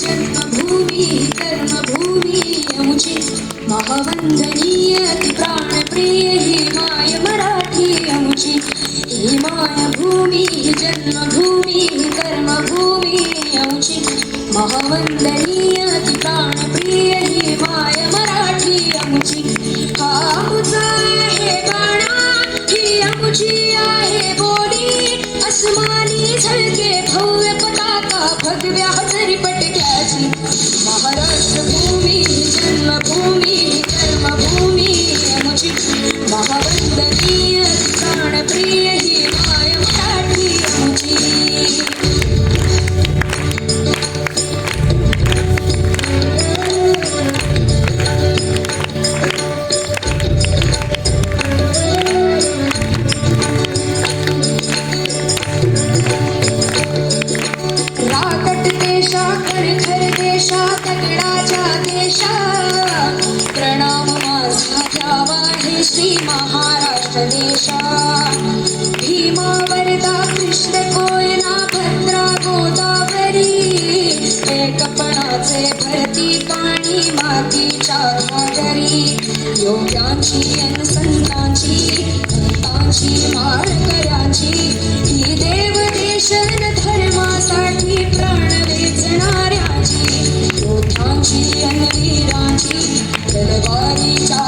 जन्मभूमी कर्मभूमी आमची महावंदनीय ती प्राणप्रिय ही माय मराठी आमची ही मायभूमी जन्मभूमी कर्मभूमी आमची महावंदनीय ती प्राणप्रिय ही माय मराठी आमची हा आमचा आहे बाणा ही आमची आहे बोली अस्मानी झळके भव्य पताका भगव्या हजरी पटक्याची महाराष्ट्र भूमी जन्मभूमी कर्मभूमी आमची महावंदनीय प्राणप्रिय ही माय मराठी आमची तगडाच्या देशा प्रणाम माझा द्यावा हे श्री महाराष्ट्र देशा भीमा वरदा कृष्ण कोयना भद्रा गोदावरी एकपणाचे भरती पाणी मातीच्या घागरी योग्यांची अन संतांची माळकऱ्यांची ही देव देशन धर्मासाठी प्राण वेचणाऱ्याची योद्धांची अन वीरांची तलवारीच्या